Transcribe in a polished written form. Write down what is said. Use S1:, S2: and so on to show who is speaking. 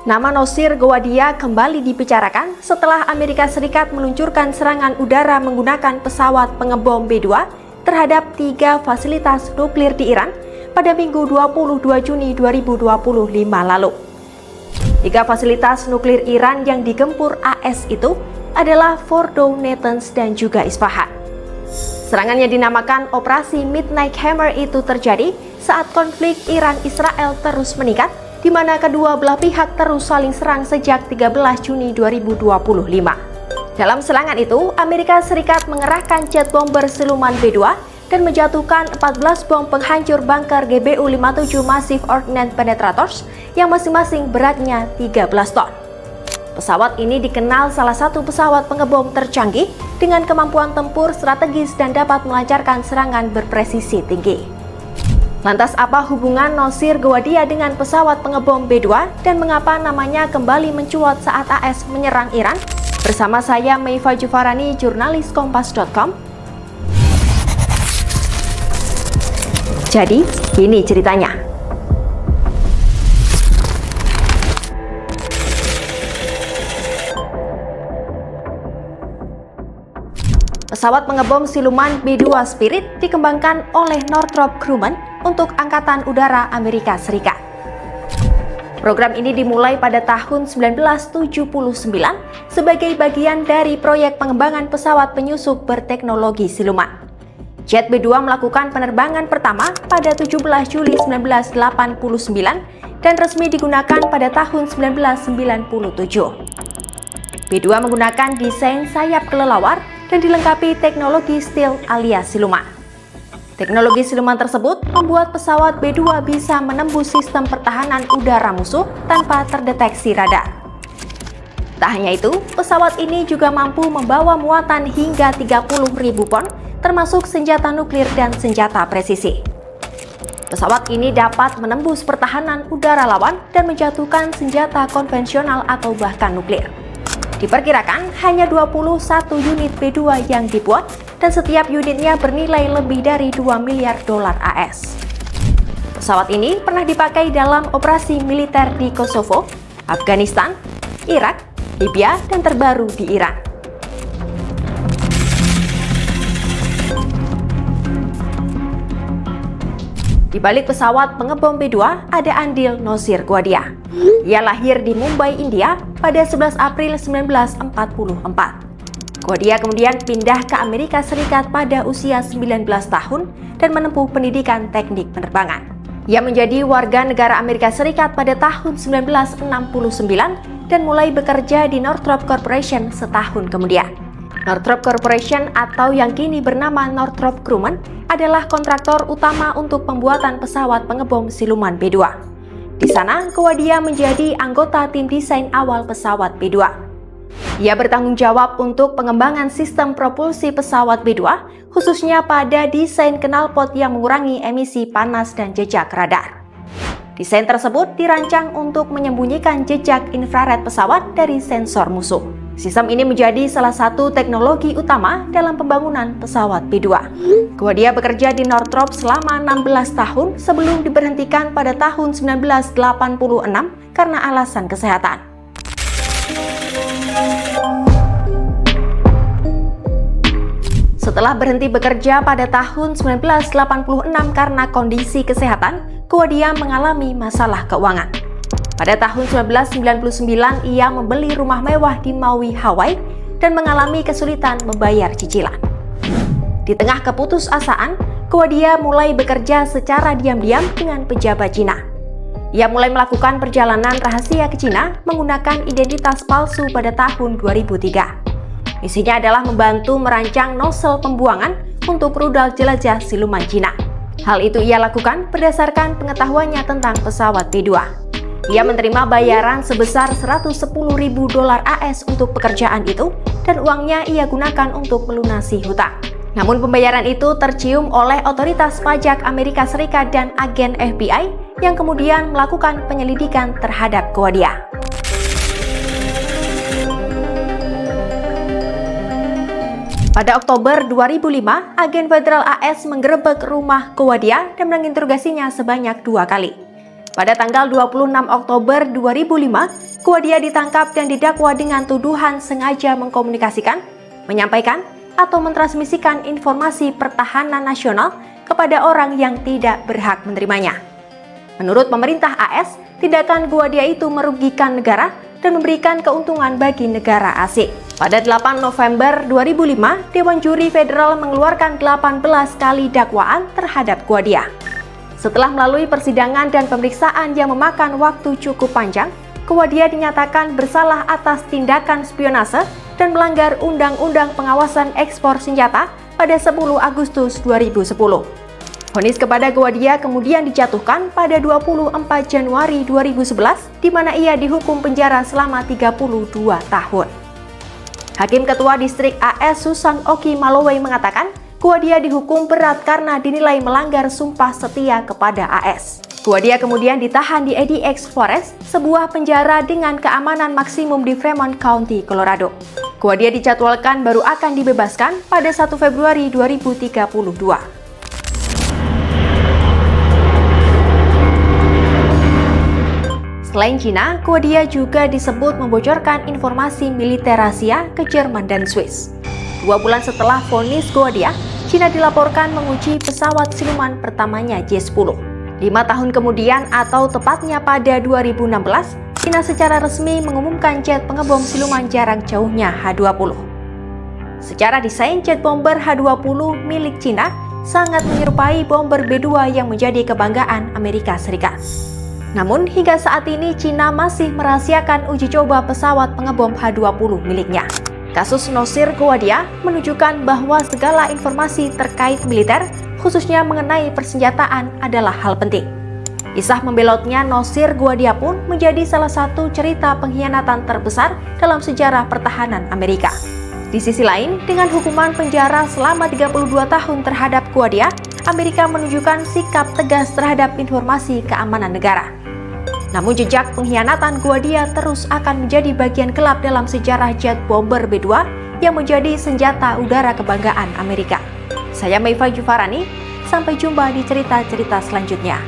S1: Nama Nosir Gowadia kembali dibicarakan setelah Amerika Serikat meluncurkan serangan udara menggunakan pesawat pengebom B-2 terhadap 3 fasilitas nuklir di Iran pada Minggu 22 Juni 2025 lalu. 3 fasilitas nuklir Iran yang digempur AS itu adalah Fordow, Natanz, dan juga Isfahan. Serangan yang dinamakan Operasi Midnight Hammer itu terjadi saat konflik Iran-Israel terus meningkat, di mana kedua belah pihak terus saling serang sejak 13 Juni 2025. Dalam serangan itu, Amerika Serikat mengerahkan jet bomber siluman B-2 dan menjatuhkan 14 bom penghancur bunker GBU-57 Massive Ordnance Penetrators yang masing-masing beratnya 13 ton. Pesawat ini dikenal salah satu pesawat pengebom tercanggih dengan kemampuan tempur strategis dan dapat melancarkan serangan berpresisi tinggi. Lantas apa hubungan Nosir Gowadia dengan pesawat pengebom B-2 dan mengapa namanya kembali mencuat saat AS menyerang Iran? Bersama saya Meifa Jufarani, jurnalis Kompas.com. Jadi, ini ceritanya. Pesawat pengebom siluman B-2 Spirit dikembangkan oleh Northrop Grumman untuk Angkatan Udara Amerika Serikat. Program ini dimulai pada tahun 1979 sebagai bagian dari proyek pengembangan pesawat penyusup berteknologi siluman. Jet B-2 melakukan penerbangan pertama pada 17 Juli 1989 dan resmi digunakan pada tahun 1997. B-2 menggunakan desain sayap kelelawar dan dilengkapi teknologi stealth alias siluman. Teknologi siluman tersebut membuat pesawat B-2 bisa menembus sistem pertahanan udara musuh tanpa terdeteksi radar. Tak hanya itu, pesawat ini juga mampu membawa muatan hingga 30.000 pon, termasuk senjata nuklir dan senjata presisi. Pesawat ini dapat menembus pertahanan udara lawan dan menjatuhkan senjata konvensional atau bahkan nuklir. Diperkirakan hanya 21 unit B-2 yang dibuat dan setiap unitnya bernilai lebih dari 2 miliar dolar AS. Pesawat ini pernah dipakai dalam operasi militer di Kosovo, Afghanistan, Irak, Libya, dan terbaru di Iran. Di balik pesawat pengebom B-2 ada andil Nosir Gowadia. Ia lahir di Mumbai, India pada 11 April 1944. Gowadia kemudian pindah ke Amerika Serikat pada usia 19 tahun dan menempuh pendidikan teknik penerbangan. Ia menjadi warga negara Amerika Serikat pada tahun 1969 dan mulai bekerja di Northrop Corporation setahun kemudian. Northrop Corporation atau yang kini bernama Northrop Grumman adalah kontraktor utama untuk pembuatan pesawat pengebom siluman B-2. Di sana, Gowadia menjadi anggota tim desain awal pesawat B-2. Ia bertanggung jawab untuk pengembangan sistem propulsi pesawat B-2, khususnya pada desain knalpot yang mengurangi emisi panas dan jejak radar. Desain tersebut dirancang untuk menyembunyikan jejak infrared pesawat dari sensor musuh. Sistem ini menjadi salah satu teknologi utama dalam pembangunan pesawat B-2. Gowadia bekerja di Northrop selama 16 tahun sebelum diberhentikan pada tahun 1986 karena alasan kesehatan. Setelah berhenti bekerja pada tahun 1986 karena kondisi kesehatan, Gowadia mengalami masalah keuangan. Pada tahun 1999, ia membeli rumah mewah di Maui, Hawaii, dan mengalami kesulitan membayar cicilan. Di tengah keputusasaan, Gowadia mulai bekerja secara diam-diam dengan pejabat Cina. Ia mulai melakukan perjalanan rahasia ke Cina menggunakan identitas palsu pada tahun 2003. Misinya adalah membantu merancang nozzle pembuangan untuk rudal jelajah siluman Cina. Hal itu ia lakukan berdasarkan pengetahuannya tentang pesawat B-2. Ia menerima bayaran sebesar 110.000 dolar AS untuk pekerjaan itu dan uangnya ia gunakan untuk melunasi hutang. Namun pembayaran itu tercium oleh otoritas pajak Amerika Serikat dan agen FBI yang kemudian melakukan penyelidikan terhadap Gowadia. Pada Oktober 2005, agen federal AS menggerebek rumah Gowadia dan menginterogasinya sebanyak 2 kali. Pada tanggal 26 Oktober 2005, Guardia ditangkap dan didakwa dengan tuduhan sengaja mengkomunikasikan, menyampaikan, atau mentransmisikan informasi pertahanan nasional kepada orang yang tidak berhak menerimanya. Menurut pemerintah AS, tindakan Guardia itu merugikan negara dan memberikan keuntungan bagi negara asing. Pada 8 November 2005, Dewan Juri Federal mengeluarkan 18 kali dakwaan terhadap Guardia. Setelah melalui persidangan dan pemeriksaan yang memakan waktu cukup panjang, Guardia dinyatakan bersalah atas tindakan spionase dan melanggar Undang-Undang Pengawasan Ekspor Senjata pada 10 Agustus 2010. Vonis kepada Guardia kemudian dijatuhkan pada 24 Januari 2011, di mana ia dihukum penjara selama 32 tahun. Hakim Ketua Distrik AS Susan Oki Malowai mengatakan, Guardia dihukum berat karena dinilai melanggar sumpah setia kepada AS. Guardia kemudian ditahan di ADX Forest, sebuah penjara dengan keamanan maksimum di Fremont County, Colorado. Guardia dijadwalkan baru akan dibebaskan pada 1 Februari 2032. Selain Cina, Guardia juga disebut membocorkan informasi militer rahasia ke Jerman dan Swiss. 2 bulan setelah vonis Guardia, Cina dilaporkan menguji pesawat siluman pertamanya J-10. 5 tahun kemudian atau tepatnya pada 2016, Cina secara resmi mengumumkan jet pengebom siluman jarak jauhnya H-20. Secara desain, jet bomber H-20 milik Cina sangat menyerupai bomber B-2 yang menjadi kebanggaan Amerika Serikat. Namun, hingga saat ini Cina masih merahasiakan uji coba pesawat pengebom H-20 miliknya. Kasus Nosir Guardia menunjukkan bahwa segala informasi terkait militer, khususnya mengenai persenjataan, adalah hal penting. Kisah membelotnya Nosir Guardia pun menjadi salah satu cerita pengkhianatan terbesar dalam sejarah pertahanan Amerika. Di sisi lain, dengan hukuman penjara selama 32 tahun terhadap Guardia, Amerika menunjukkan sikap tegas terhadap informasi keamanan negara. Namun jejak pengkhianatan Guardia terus akan menjadi bagian gelap dalam sejarah jet bomber B-2 yang menjadi senjata udara kebanggaan Amerika. Saya Meifa Jufarani, sampai jumpa di cerita-cerita selanjutnya.